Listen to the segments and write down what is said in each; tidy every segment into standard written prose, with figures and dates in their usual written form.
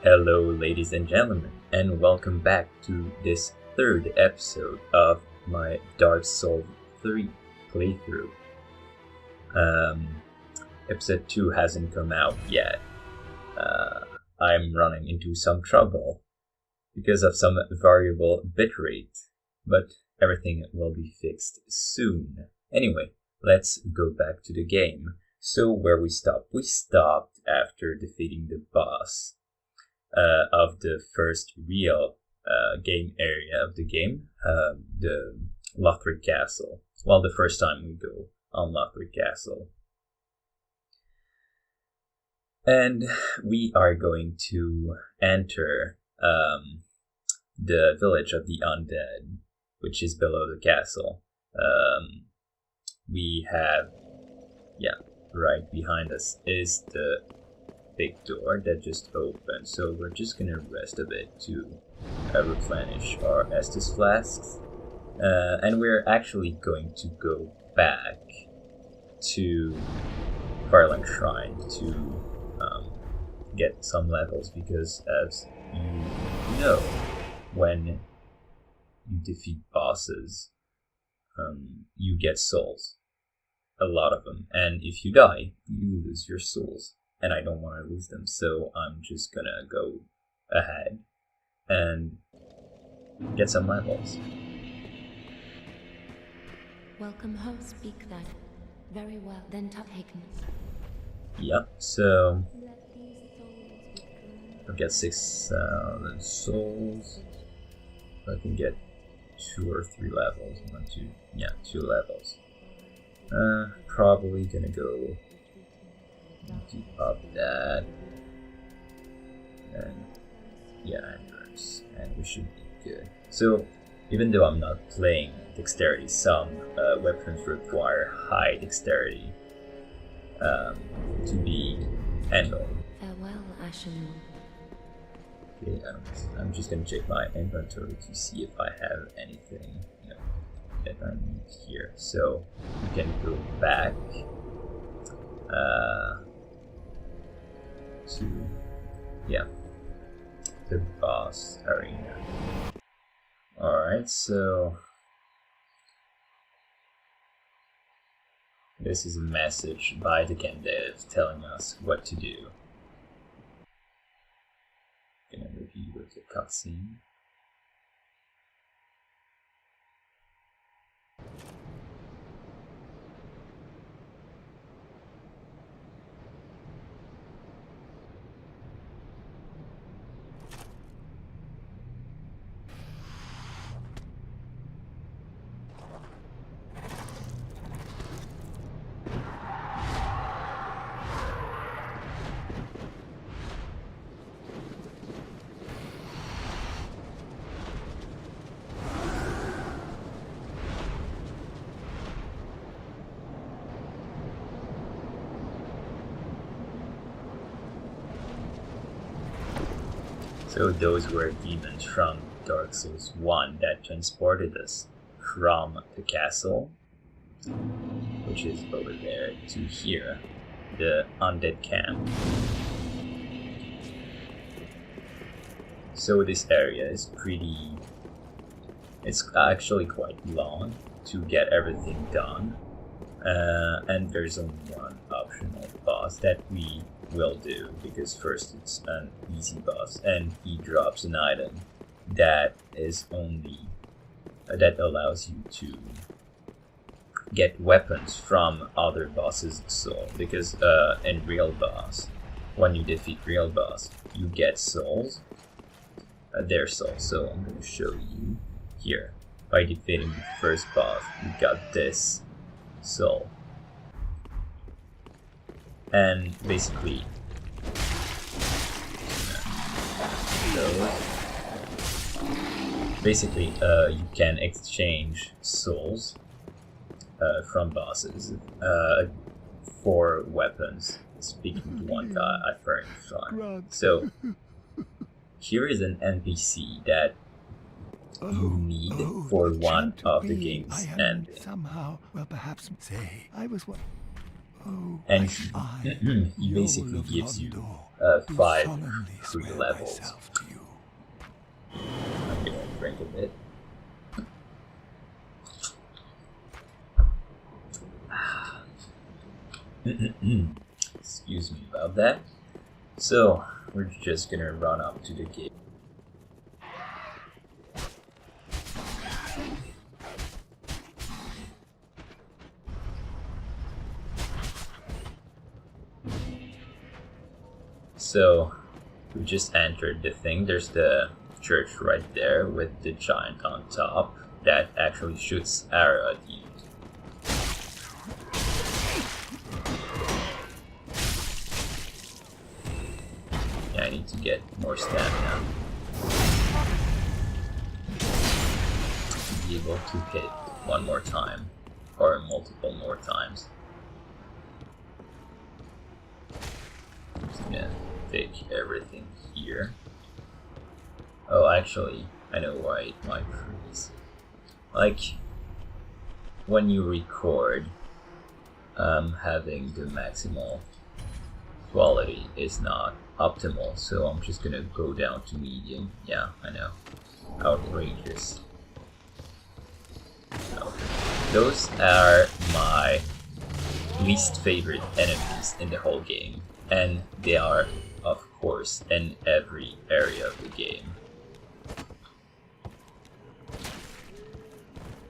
Hello, ladies and gentlemen, and welcome back to this third episode of my Dark Souls 3 playthrough. Episode 2 hasn't come out yet. I'm running into some trouble because of some variable bitrate, but everything will be fixed soon. Anyway, let's go back to the game. So where we stopped? We stopped after defeating the boss of the first real game area of the game, the Lothric Castle. Well, the first time we go on Lothric Castle. And we are going to enter the village of the undead, which is below the castle. We have, right behind us is the big door that just opened, so we're just gonna rest a bit to replenish our Estus flasks, and we're actually going to go back to Firelink Shrine to get some levels, because as you know, when you defeat bosses, you get souls, a lot of them, and if you die, you lose your souls. And I don't want to lose them, so I'm just gonna go ahead and get some levels. Welcome home, speak that. Very well, then taken. Yep, so I'll get 6,000 souls. I can get 2 or 3 levels. 2 levels. Probably gonna go keep up that, and endurance, and we should be good. So even though I'm not playing dexterity, some weapons require high dexterity to be handled. Farewell, Ashen. Okay, I'm just gonna check my inventory to see if I have anything that I need here. So we can go back to the boss arena. Alright, so this is a message by the game dev telling us what to do. Gonna review the cutscene. So those were demons from Dark Souls 1 that transported us from the castle, which is over there, to here, the undead camp. So this area is it's actually quite long to get everything done, and there's only one optional boss that we will do, because first it's an easy boss and he drops an item that allows you to get weapons from other bosses' soul, because in real boss, when you defeat real boss, you get souls, their souls. So I'm going to show you here. By defeating the first boss, you got this soul. And basically, you can exchange souls from bosses for weapons. Speaking to one guy, I found fun. So here is an NPC that you need for one of the game's ending. Somehow, well, perhaps say I was one. and he basically gives you 5 free levels. I'm gonna drink a bit. Excuse me about that. So, we're just gonna run up to the gate. So, we just entered the thing. There's the church right there with the giant on top that actually shoots arrow at you. Yeah, I need to get more stamina to be able to hit one more time or multiple more times. I'm just gonna take everything here. Oh, actually, I know why it might freeze. Like, when you record, having the maximal quality is not optimal, so I'm just gonna go down to medium. Yeah, I know. Outrageous. No. Those are my least favorite enemies in the whole game, and they are, of course, in every area of the game.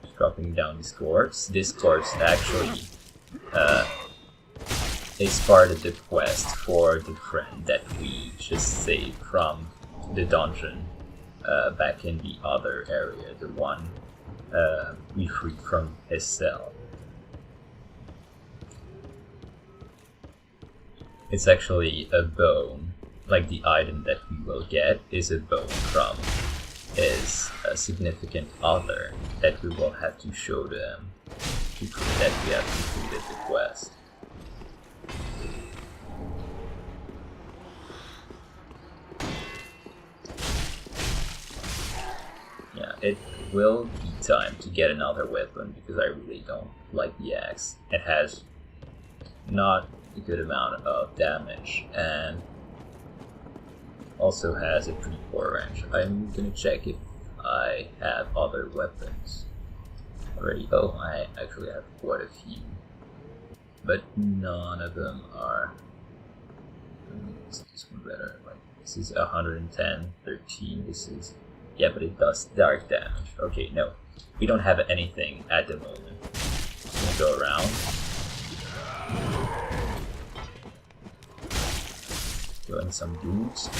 Just dropping down this corpse. This corpse actually is part of the quest for the friend that we just saved from the dungeon back in the other area, the one we freed from his cell. It's actually a bone, like the item that we will get is a bone from his significant other that we will have to show them to prove that we have completed the quest. Yeah, it will be time to get another weapon because I really don't like the axe. It has not a good amount of damage and also has a pretty poor range. I'm gonna check if I have other weapons already. Oh, I actually have quite a few, but none of them are. Is this one better? Like, this is 110, 13. This is, yeah, but it does dark damage. Okay, no, we don't have anything at the moment. I'm gonna go around. Killing some dudes.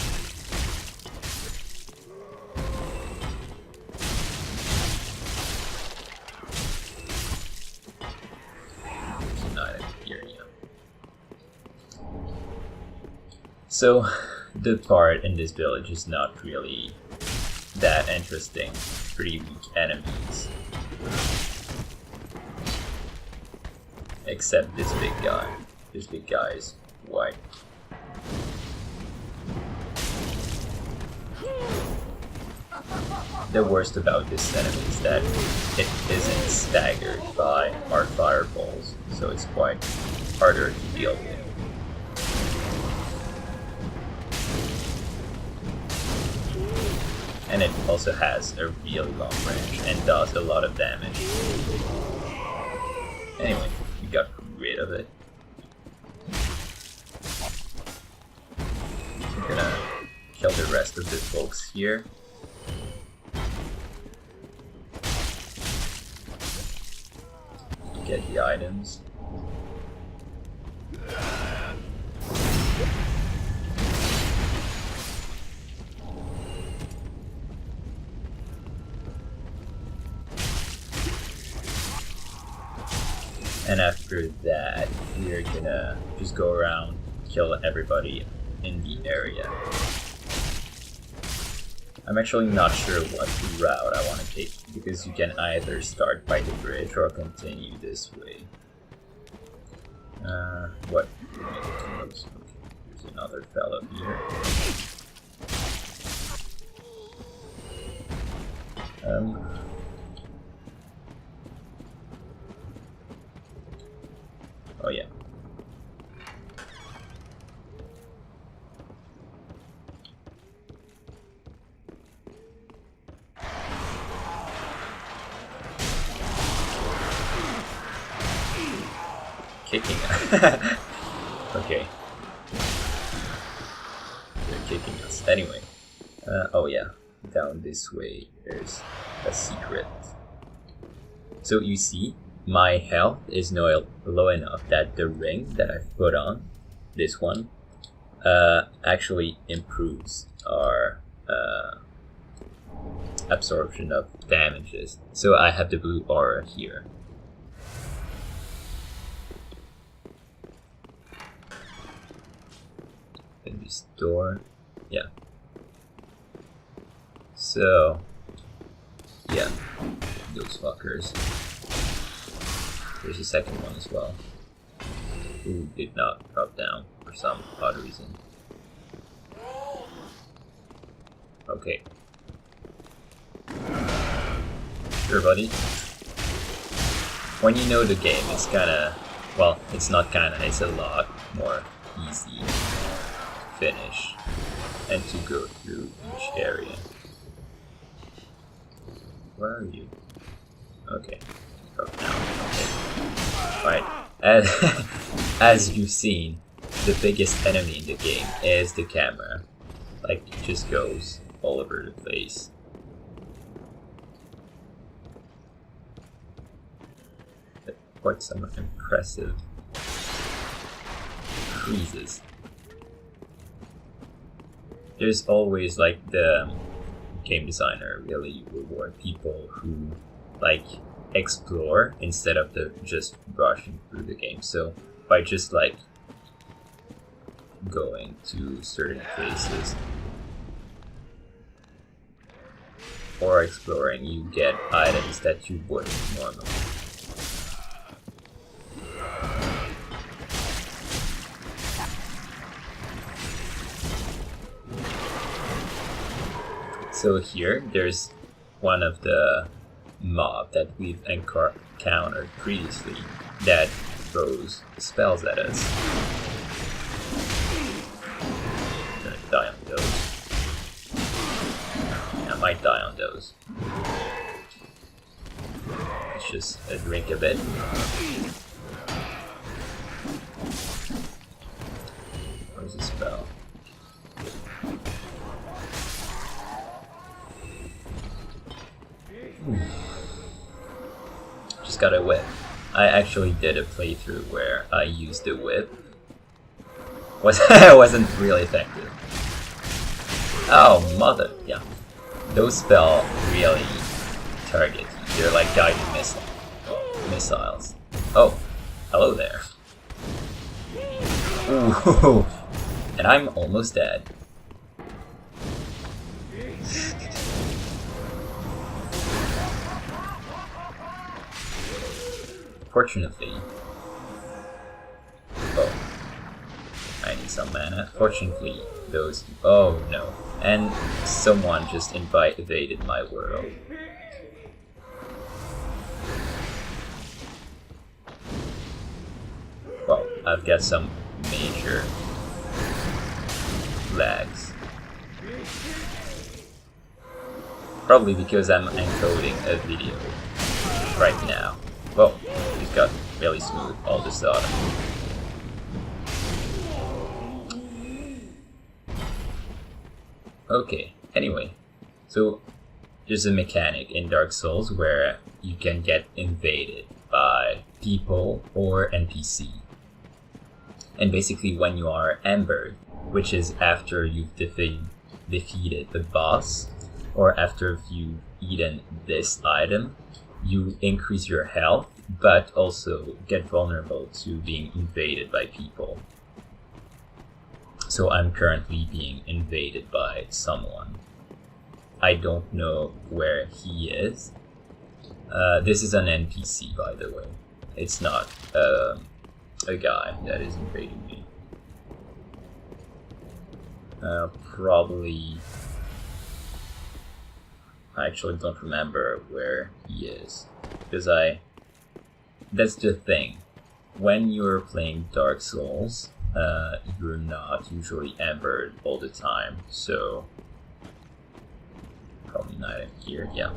So, the part in this village is not really that interesting. Pretty weak enemies. Except this big guy. This big guy is white. The worst about this enemy is that it isn't staggered by our fireballs, so it's quite harder to deal with. And it also has a really long range and does a lot of damage. Anyway, we got rid of it. I'm gonna kill the rest of the folks here. Get the items. And after that, we're gonna just go around, kill everybody in the area. I'm actually not sure what route I want to take, because you can either start by the bridge or continue this way. What? There's another fellow here. Oh yeah. kicking us. Okay. They're kicking us. Anyway. Oh yeah. Down this way, there's a secret. So you see, my health is now low enough that the ring that I've put on, this one, actually improves our absorption of damages. So I have the blue aura here. Can restore. Yeah. So, yeah, those fuckers. There's a second one as well. Who did not drop down for some odd reason. Okay. Sure, buddy. When you know the game, it's kinda, well, it's not kinda, it's a lot more easy to finish and to go through each area. Where are you? Okay. Drop down. Okay. Alright. As you've seen, the biggest enemy in the game is the camera. Like, it just goes all over the place. Quite some impressive freezes. There's always like the game designer really reward people who like explore instead of just rushing through the game. So by just like going to certain places or exploring, you get items that you wouldn't normally. So here, there's one of the mob that we've encountered previously that throws spells at us. I'm gonna die on those. I might die on those. Let's just drink a bit. Where's the spell? Just got a whip. I actually did a playthrough where I used the whip. Wasn't really effective. Oh, mother. Yeah. Those spells really target you. They're like guided missiles. Oh, hello there. Ooh. And I'm almost dead. Fortunately, oh, I need some mana. Fortunately, those, oh no, and someone just invaded my world. Well, I've got some major lags. Probably because I'm encoding a video right now. Whoa, it got really smooth all of a sudden. Okay, anyway, so there's a mechanic in Dark Souls where you can get invaded by people or NPC. And basically when you are embered, which is after you've defeated the boss, or after you've eaten this item, you increase your health, but also get vulnerable to being invaded by people. So I'm currently being invaded by someone. I don't know where he is. This is an NPC, by the way. It's not a guy that is invading me. Probably... I actually don't remember where he is, because that's the thing. When you're playing Dark Souls, you're not usually embered all the time, so probably not in here, yeah.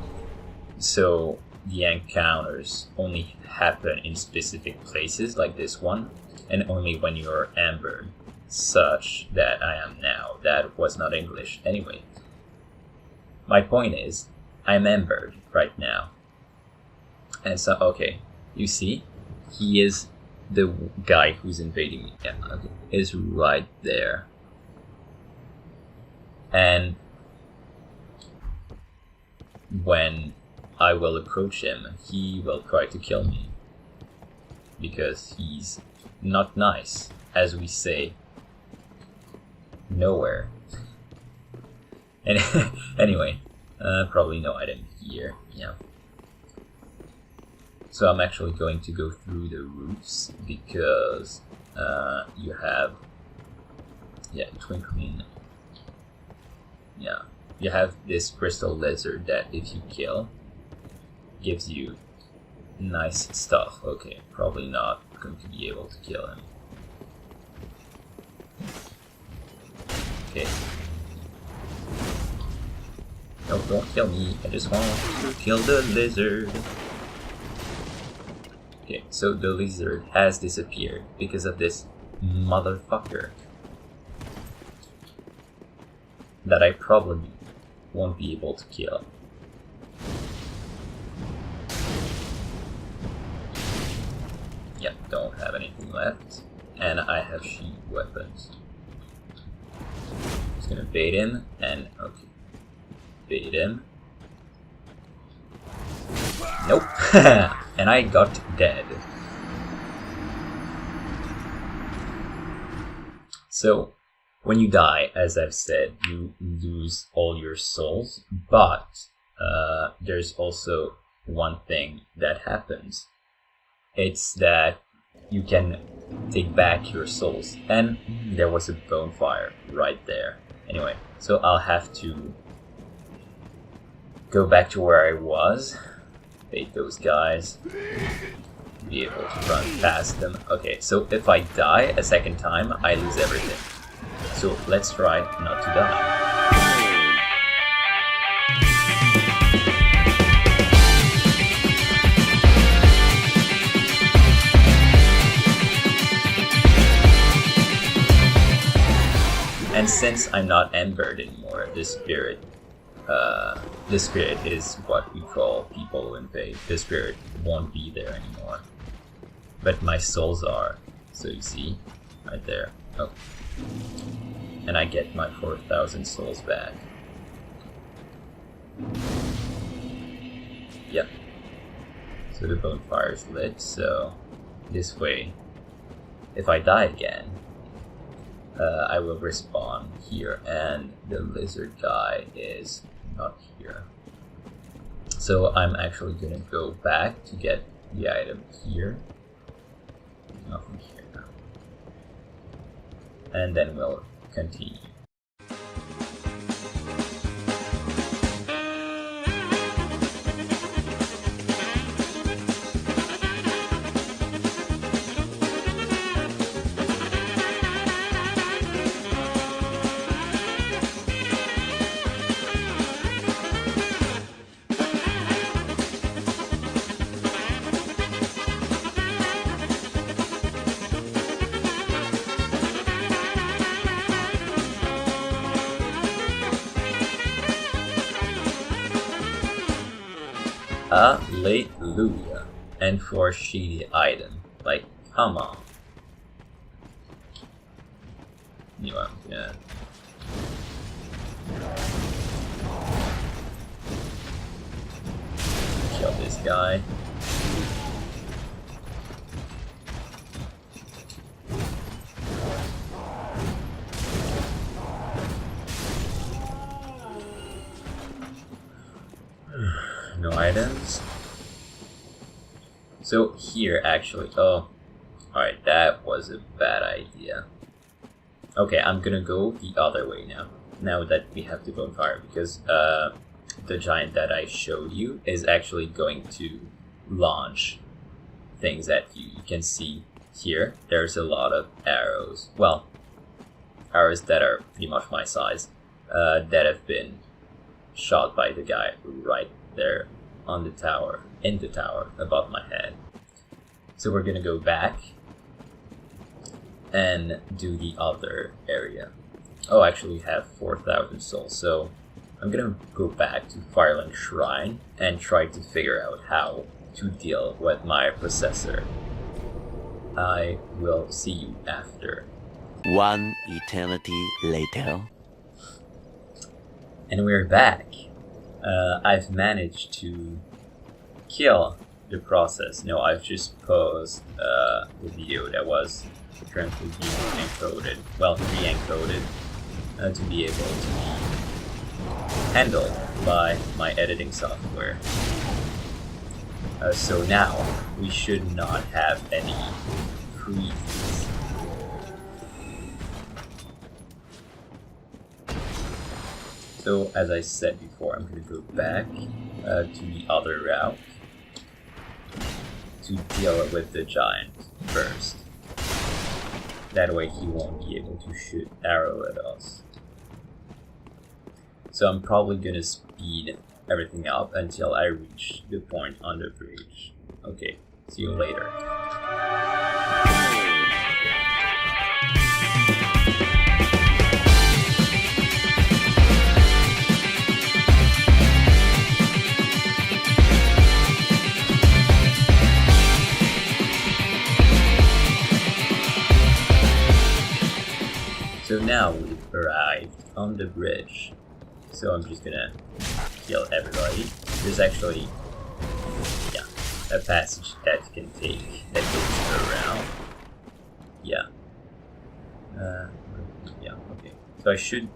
So the encounters only happen in specific places like this one, and only when you're ambered, such that I am now. That was not English. Anyway, my point is, I'm ambered right now. And so, okay, you see, he is the guy who's invading me. Yeah, okay, is right there. And when I will approach him, he will try to kill me. Because he's not nice, as we say nowhere. And anyway, probably no item here. Yeah. So I'm actually going to go through the roofs because you have, yeah, twinkling. Yeah, you have this crystal lizard that if you kill, gives you nice stuff. Okay, probably not going to be able to kill him. Okay. No, don't kill me. I just want to kill the lizard. Okay, so the lizard has disappeared because of this motherfucker that I probably won't be able to kill. Yep, don't have anything left. And I have sheep weapons. Just gonna bait him and okay. Bait him. Nope. And I got dead. So, when you die, as I've said, you lose all your souls, but there's also one thing that happens. It's that you can take back your souls. And there was a bonfire right there. Anyway, so I'll have to go back to where I was. Bait those guys. Be able to run past them. Okay, so if I die a second time, I lose everything. So let's try not to die. And since I'm not embered anymore, the spirit is what we call people who invade. The spirit won't be there anymore. But my souls are. So you see, right there. Oh. And I get my 4,000 souls back. Yep. So the bonfire is lit, so this way, if I die again, I will respawn here, and the lizard guy is not here. So I'm actually gonna go back to get the item here. Nothing here now. And then we'll continue. Hallelujah. And for a shady item. Like, come on. You know, I'm gonna kill this guy. No items. So here actually, oh, alright, that was a bad idea. Okay, I'm gonna go the other way now that we have the bonfire, because the giant that I showed you is actually going to launch things at you. You can see here, there's a lot of arrows. Well, arrows that are pretty much my size, that have been shot by the guy right there. on the tower, in the tower above my head. So we're gonna go back and do the other area. Oh, actually we have 4,000 souls, so I'm gonna go back to Firelink Shrine and try to figure out how to deal with my possessor. I will see you after. One eternity later. And we're back. I've managed to kill the process. No, I've just paused the video that was currently being encoded, well, re-encoded, to be able to be handled by my editing software. So now we should not have any freezes. So as I said before, I'm going to go back to the other route to deal with the giant first. That way he won't be able to shoot arrow at us. So I'm probably going to speed everything up until I reach the point on the bridge. Okay, see you later. So now we've arrived on the bridge. So I'm just gonna kill everybody. There's actually, yeah, a passage that you can take that goes around. Yeah. Yeah, okay. So I should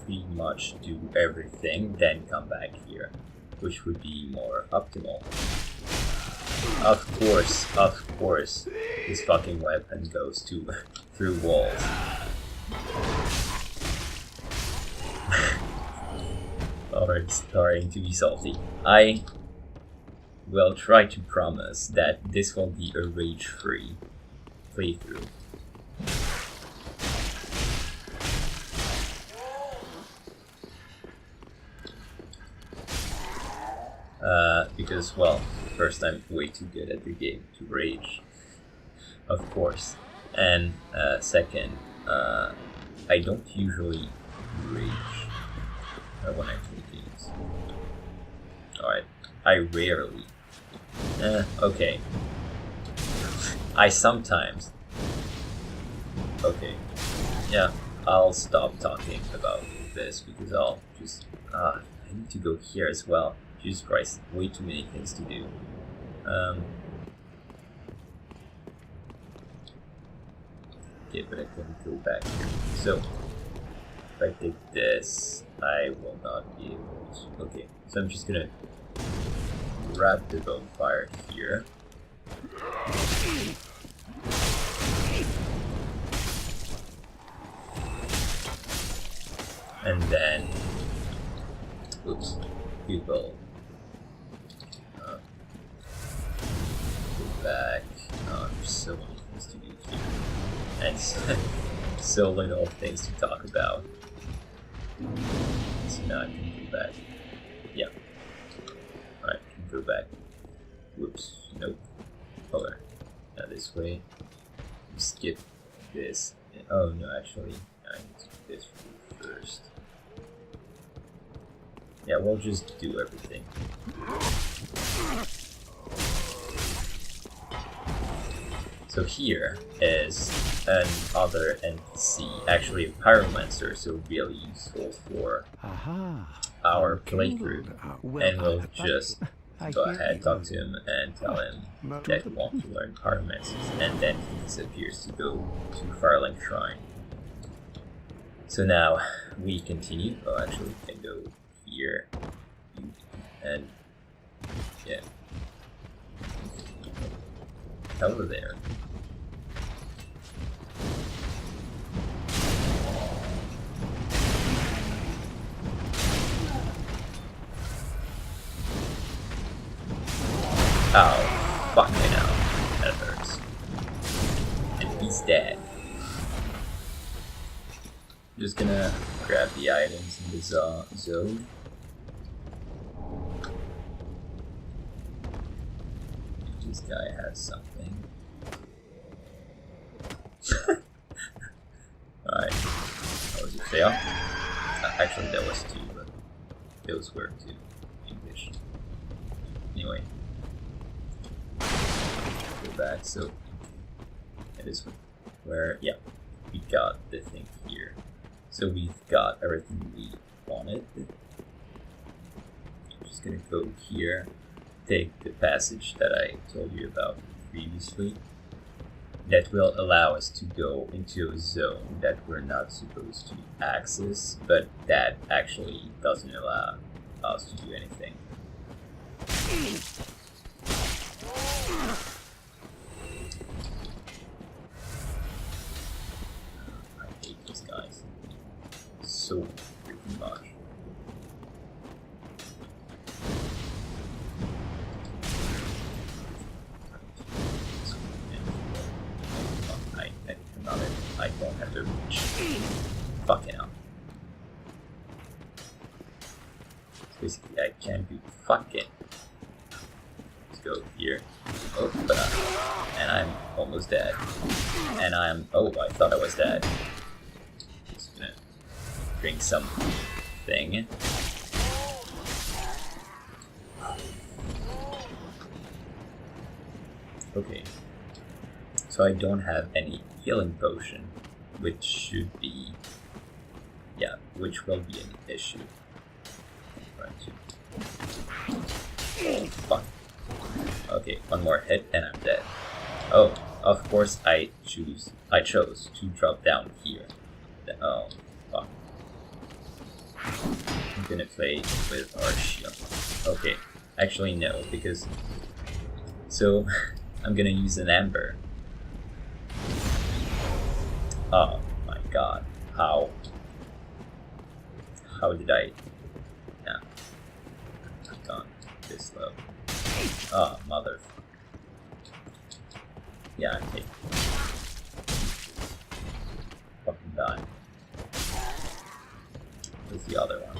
pretty much do everything, then come back here, which would be more optimal. Of course, this fucking weapon goes through walls. Alright, starting to be salty. I will try to promise that this will be a rage-free playthrough. Because, well, first I'm way too good at the game to rage, of course. And second, I don't usually rage when I play games. Alright, I rarely. Okay. I sometimes. Okay. Yeah, I'll stop talking about this because I'll just. I need to go here as well. Jesus Christ, way too many things to do. Okay, but I can go back here. So, if I take this, I will not be able to. Okay, so I'm just gonna grab the bonfire here. And then, oops, we will go back. There's so many things to do here. And so little things to talk about. So now I can go back. Yeah. Alright, I can go back. Whoops. Nope. Hold on. Now this way. Skip this. Oh no, actually, I need to do this first. Yeah, we'll just do everything. So here is another NPC, actually a pyromancer, so really useful for our playthrough. And we'll just go ahead, talk to him, and tell him that we want to learn pyromancy, and then he disappears to go to Firelink Shrine. So now we continue. Oh, actually, we can go here, and yeah, over there. Oh, fuck me now. That hurts. And he's dead. I'm just gonna grab the items in the zone. this guy has something. Alright. That was a fail. Actually, that was 2, but those were 2 English. Anyway. Go back, so it is where, yeah, we got the thing here. So we've got everything we wanted. I'm just gonna go here, take the passage that I told you about previously. That will allow us to go into a zone that we're not supposed to access, but that actually doesn't allow us to do anything. I hate these guys so freaking much. I don't have to reach. Fucking hell. So basically, I can't do fucking. Let's go here. Oh, and I'm almost dead. And I'm. Oh, I thought I was dead. Just gonna drink some thing. Okay. So I don't have any healing potion, which should be, yeah, which will be an issue. Right. Oh, fuck. Okay, one more hit and I'm dead. Oh, of course I chose to drop down here. Oh, fuck. I'm gonna play with our shield. Okay, actually no, because, so, I'm gonna use an ember. Oh my god, how did I, yeah, I've gone this low. Oh, motherfucker. Yeah, I'm taking. Fucking die. Where's the other one?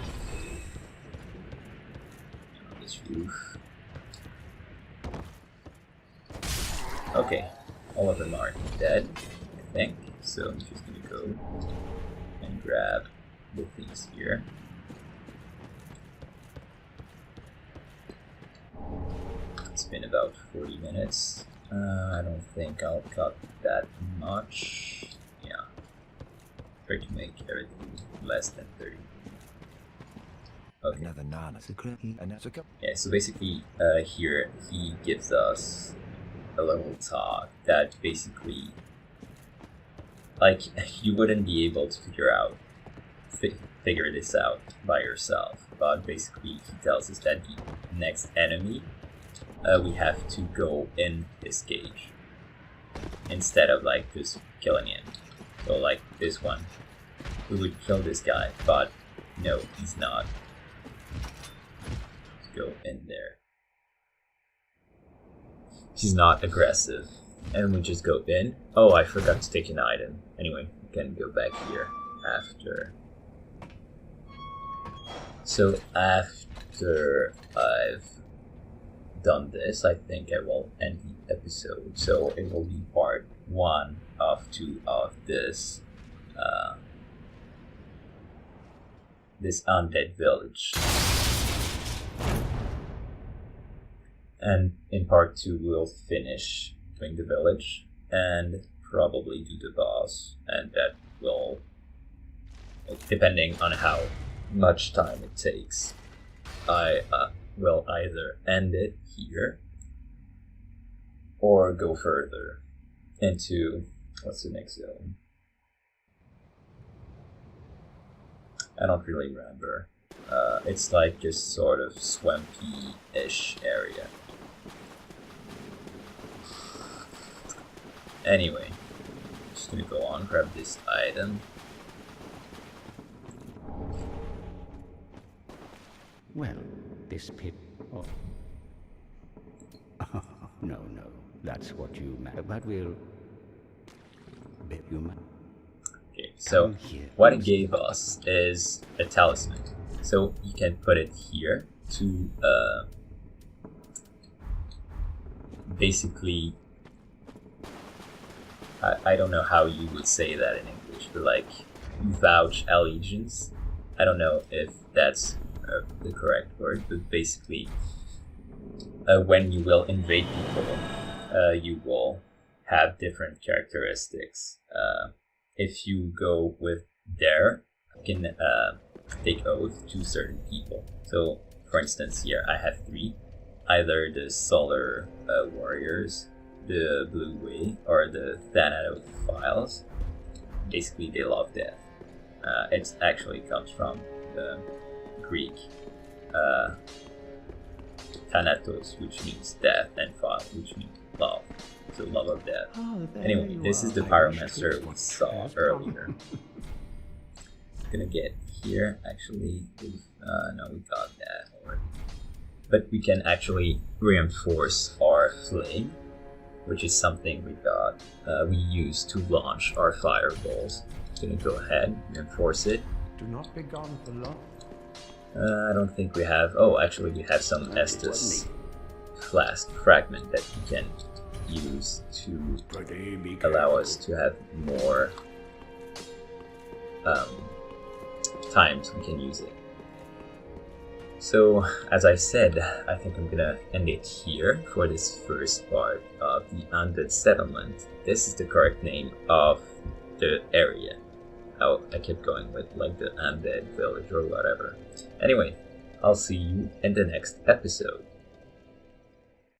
On this roof. Okay, all of them are dead, I think. So I'm just gonna go and grab the things here. It's been about 40 minutes. I don't think I'll cut that much. Yeah. Try to make everything less than 30. Okay. Yeah, so basically here he gives us a little talk that basically, like, you wouldn't be able to figure this out by yourself, but basically he tells us that the next enemy, we have to go in this cage instead of like just killing him. So like this one, we would kill this guy, but no, he's not. Let's go in there. He's not aggressive. And we just go in. Oh, I forgot to take an item. Anyway, we can go back here after. So after I've done this, I think I will end the episode. So it will be part 1 of 2 of this this undead village. And in part 2 we'll finish doing the village and probably do the boss, and that will, depending on how much time it takes, I will either end it here or go further into, what's the next zone? I don't really remember. It's like just sort of swampy-ish area. Anyway, just gonna go on, grab this item. Well, this pit. Oh. No, that's what you meant. But we'll bet you might. Okay, so what it gave us is a talisman. So you can put it here to basically, I don't know how you would say that in English, but like, vouch allegiance. I don't know if that's the correct word, but basically, when you will invade people, you will have different characteristics. If you go with dare, you can take oath to certain people. So, for instance, here I have 3. Either the Solar Warriors, the Blue Way, or the Thanatophiles. Basically, they love death. It actually comes from the Greek Thanatos, which means death, and Phile, which means love. So love of death. Anyway, this is the Pyromancer we saw earlier. Gonna get here, actually. No, we got that already. But we can actually reinforce our flame, which is something we use to launch our fireballs. Gonna go ahead, reinforce it. Do not be gone for long. I don't think we have. Oh, actually, we have some Estus flask fragment that we can use to allow us to have more times we can use it. So, as I said, I think I'm gonna end it here for this first part of the Undead Settlement. This is the correct name of the area. Oh, I kept going with like the Undead Village or whatever. Anyway, I'll see you in the next episode.